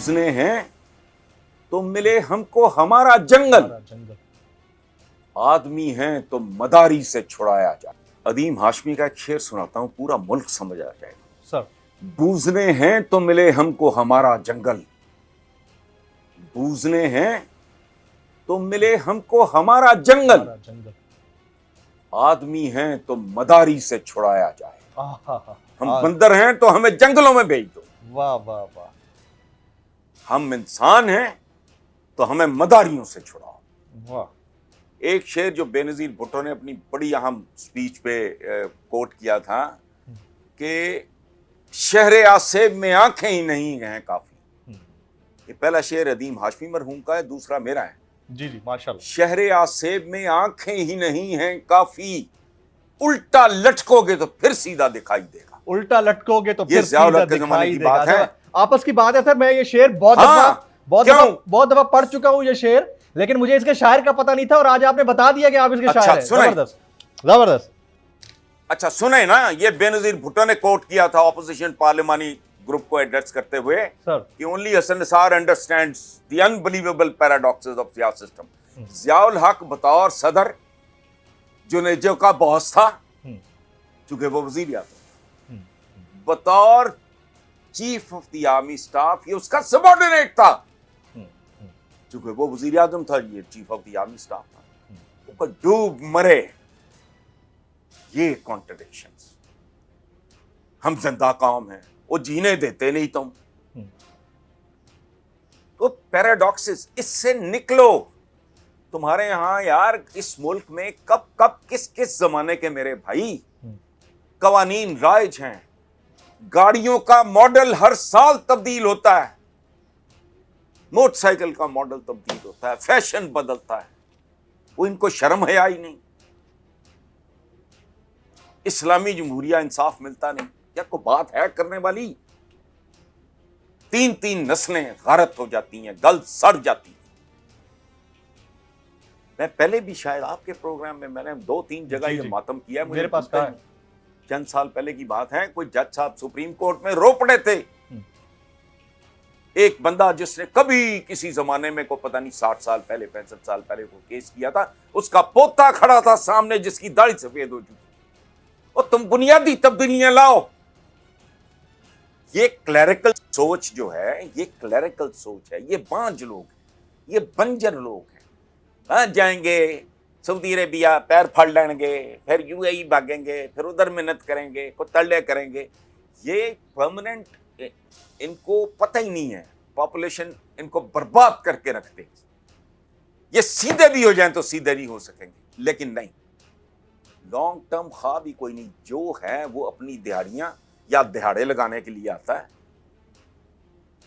बूझने हैं तो मिले हमको हमारा जंगल, आदमी हैं तो मदारी से छुड़ाया जाए। अदीम हाशमी का एक शेर सुनाता हूं, पूरा मुल्क समझ आ जाएगा सर। बूझने हैं तो मिले हमको हमारा जंगल, बूझने हैं तो मिले हमको हमारा जंगल, आदमी हैं तो मदारी से छुड़ाया जाए। हम बंदर हैं तो हमें जंगलों में भेज दो। वाह वाह वाह। हम इंसान हैं तो हमें मदारियों से छुड़ाओ। वाह। एक शेर जो बेनजीर भुट्टो ने अपनी बड़ी अहम स्पीच पे कोट किया था कि शहरे आसेब में आंखें ही नहीं हैं काफी। ये पहला शेर अदीम हाशमी मरहूम का है, दूसरा मेरा है। जी जी माशाल्लाह। शहरे आसेब में आंखें ही नहीं हैं काफी, उल्टा लटकोगे तो फिर सीधा दिखाई देगा। उल्टा लटकोगे तो फिर सीधा दिखाई देगा। बात है, आपस की बात है सर। मैं ये शेर बहुत दफा पढ़ चुका हूं ये शेर, लेकिन मुझे इसके शायर का पता नहीं था और आज आपने बता दिया कि आप इसके शायर हैं। जबरदस्त जबरदस्त। अच्छा सुने ना, ये बेनजीर भुट्टो ने कोट किया था ऑपोजिशन पार्लिमानी ग्रुप को एड्रेस करते हुए कि only Hasan Nisar understands the unbelievable paradoxes of Zia system. Ziaul Haq बतौर सदर जुनेजो का बॉस था, चूंकि वो वजीर आजम, बतौर chief of the army staff ये उसका सबऑर्डिनेट था, चूंकि वो वजीर आजम था, ये chief of the army staff था। वो डूब मरे। ये कॉन्ट्रडिक्शंस। हम जिंदा कौम हैं, वो जीने देते नहीं तुम। तो पैराडॉक्सेस, इससे निकलो। तुम्हारे यहां यार इस मुल्क में कब कब किस किस जमाने के मेरे भाई कवानीन राइज हैं। गाड़ियों का मॉडल हर साल तब्दील होता है, मोटरसाइकिल का मॉडल तब्दील होता है, फैशन बदलता है। वो इनको शर्म हया ही नहीं। इस्लामी जमहूरिया इंसाफ मिलता नहीं। क्या कोई बात है करने वाली? 3-3 नस्लें गारत हो जाती हैं, गल सड़ जाती हैं। मैं पहले भी शायद आपके प्रोग्राम में मैंने 2-3 जगह ये मातम किया। मेरे पास कहा है। चंद साल पहले की बात है, कोई जज साहब सुप्रीम कोर्ट में रो पड़े थे। एक बंदा जिसने कभी किसी जमाने में को पता नहीं 60 साल पहले 65 साल पहले को केस किया था, उसका पोता खड़ा था सामने जिसकी दाढ़ी सफेद हो चुकी। और तुम बुनियादी तब्दीलियां लाओ। ये क्लरिकल सोच जो है, ये क्लरिकल सोच है। ये बांझ लोग हैं, ये बंजर लोग हैं। जाएंगे सऊदी अरेबिया, पैर फाड़ लेंगे, फिर यूएई भागेंगे, फिर उधर मेहनत करेंगे, को तल्ले करेंगे। ये परमानेंट, इनको पता ही नहीं है। पॉपुलेशन इनको बर्बाद करके रखते। ये सीधे भी हो जाएं तो सीधे नहीं हो सकेंगे, लेकिन नहीं, लॉन्ग टर्म ख्वाब ही कोई नहीं। जो है वो अपनी दिहाड़ियां या दिहाड़े लगाने के लिए आता है।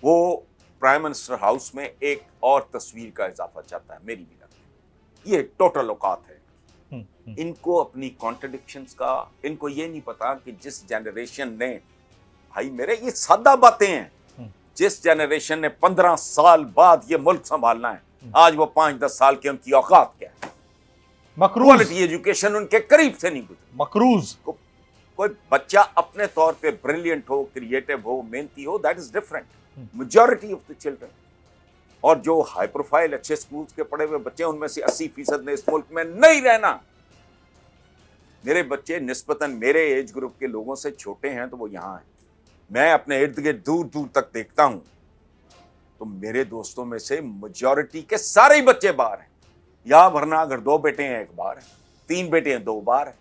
वो प्राइम मिनिस्टर हाउस में एक और तस्वीर का इजाफा चाहता है, मेरी भी लगता है। ये टोटल औकात है। इनको अपनी कॉन्ट्रडिक्शंस का, इनको ये नहीं पता कि जिस जनरेशन ने, भाई मेरे ये सादा बातें हैं, जिस जनरेशन ने 15 साल बाद ये मुल्क संभालना है, आज वो 5-10 साल के उनकी औकात क्या है। क्वालिटी एजुकेशन उनके करीब से नहीं गुजरी। मकरूज कोई बच्चा अपने तौर पे ब्रिलियंट हो, क्रिएटिव हो, मेहनती हो, that is different. Majority of the children, और जो हाई प्रोफाइल अच्छे स्कूल्स के पढ़े हुए बच्चे, उनमें से 80% ने इस मुल्क में नहीं रहना। मेरे बच्चे निस्बतन मेरे एज ग्रुप के लोगों से छोटे हैं तो वो यहाँ हैं। मैं अपने इर्द गिर्द दूर दूर तक देखता हूं तो मेरे दोस्तों में से मेजॉरिटी के सारे ही बच्चे बाहर हैं। या वरना अगर 2 बेटे हैं 1 बार है, 3 बेटे हैं 2 बार है।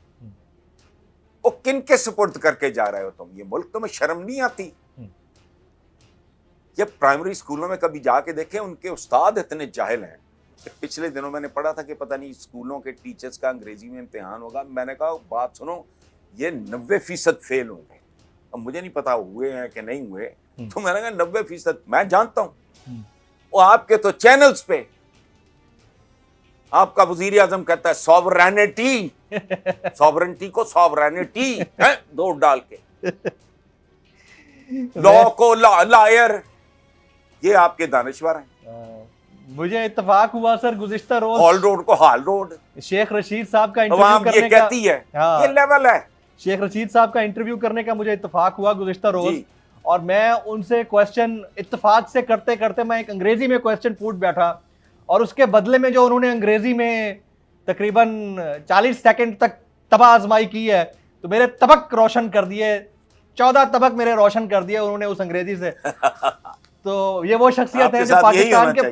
वो किन के सुपुर्द करके जा रहे हो तुम? ये मुल्क तुम्हें शर्म नहीं आती? ये प्राइमरी स्कूलों में कभी जाके देखें, उनके उस्ताद इतने जाहिल हैं। पिछले दिनों मैंने पढ़ा था कि पता नहीं स्कूलों के टीचर्स का अंग्रेजी में इम्तिहान होगा। मैंने कहा बात सुनो, ये 90% फेल होंगे। अब मुझे नहीं पता हुए हैं कि नहीं हुए, तो मैंने कहा 90% मैं जानता हूं। वो आपके तो चैनल्स पे आपका वजीर आजम कहता है सॉवरेनिटी, सॉवरेनिटी को सॉवरेनिटी है दो डाल के, लॉ को लायर। ये आपके दानिश्वर हैं। मुझे इत्तेफाक हुआ सर गुज़िश्ता रोज हॉल रोड को हाल रोड, शेख रशीद साहब का इंटरव्यू करने कहती है। ये लेवल है। शेख रशीद साहब का इंटरव्यू करने का मुझे इत्तेफाक हुआ गुज़िश्ता रोज, और मैं उनसे क्वेश्चन इत्तेफाक से करते करते मैं एक अंग्रेजी में क्वेश्चन पूछ बैठा, और उसके बदले में जो उन्होंने अंग्रेजी में तकरीबन 40 सेकंड तक तबाह आजमाई की है, तो मेरे तबक रोशन कर दिए, 14 तबक मेरे रोशन कर दिए उन्होंने उस अंग्रेजी से। तो ये वो शख्सियत है जो पाकिस्तान के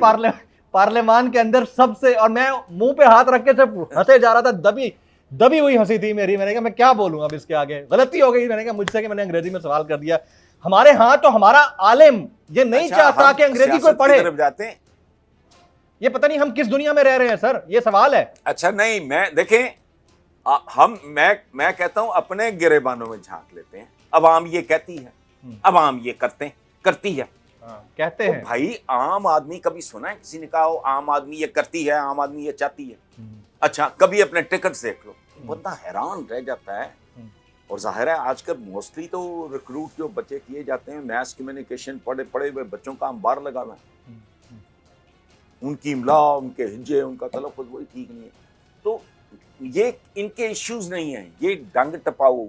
पार्लियामान के अंदर सबसे, और मैं मुंह पे हाथ रख के सिर्फ हंसे जा रहा था, दबी हुई हंसी थी मेरी। मैंने कहा मैं क्या बोलूं अब इसके आगे, गलती हो गई मैंने कहा मुझसे कि मैंने अंग्रेजी में सवाल कर दिया। हमारे यहाँ तो हमारा आलिम ये नहीं चाहता कि अंग्रेजी कोई पढ़े। जाते हैं, ये पता नहीं हम किस दुनिया में रह रहे हैं सर, ये सवाल है। अच्छा नहीं, मैं देखें मैं कहता हूं अपने गिरेबानों में झांक लेते हैं। अवाम ये कहती है, अवाम ये करती है, कहते तो हैं भाई आम आदमी कभी सुना है किसी ने कहा हो आम आदमी ये करती है, आम आदमी ये चाहती है? अच्छा कभी अपने टिकट देख लो, बंदा हैरान रह जाता है। और जाहिर है आजकल मोस्टली तो रिक्रूट जो बच्चे किए जाते हैं मैथ कम्युनिकेशन पढ़े हुए बच्चों का हम बाहर लगा हुआ है, उनकी इमला, उनके हिज्जे, उनका तलफ़ुज़ वही ठीक नहीं है। तो ये इनके इश्यूज नहीं है, ये डंग टपाओ,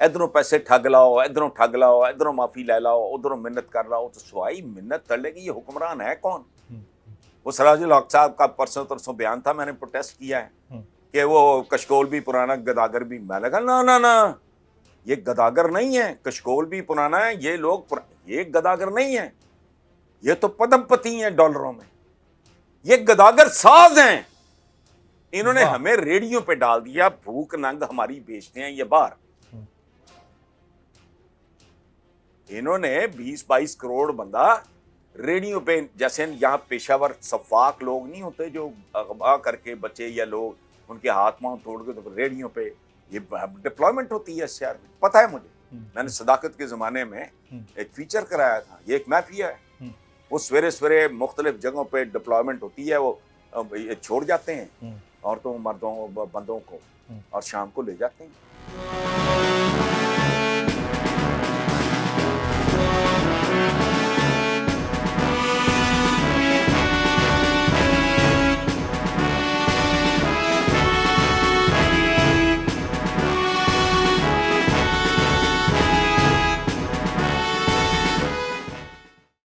इधरों पैसे ठग लाओ, इधरों माफी ले लाओ, उधरों मिन्नत कर लाओ। तो सवाई मिन्नत कर लेगी, ये हुक्मरान है कौन? वो सराजुल हक साहब का परसों तरसों बयान था, मैंने प्रोटेस्ट किया है कि वो कशकोल भी पुराना, गदागर भी। मैं लगा ना, ये गदागर नहीं है, कशकोल भी पुराना है, ये लोग ये गदागर नहीं है, ये तो पदमपति हैं डॉलरों में, ये गदागर साज हैं। इन्होंने हमें रेडियो पे डाल दिया, भूख नंग हमारी बेचते हैं ये बाहर। इन्होंने 20-22 करोड़ बंदा रेडियो पे, जैसे यहाँ पेशावर सफाक लोग नहीं होते जो अगवा करके बच्चे या लोग उनके हाथ पांव तोड़ के, तो रेडियो पे ये डिप्लॉयमेंट होती है शहर में, पता है मुझे। मैंने सदाकत के ज़माने में एक फीचर कराया था, ये एक माफिया है, वो सवेरे सवेरे मुख्तलिफ जगहों पे डिप्लॉयमेंट होती है, वो छोड़ जाते हैं औरतों मर्दों बंदों को और शाम को ले जाते हैं।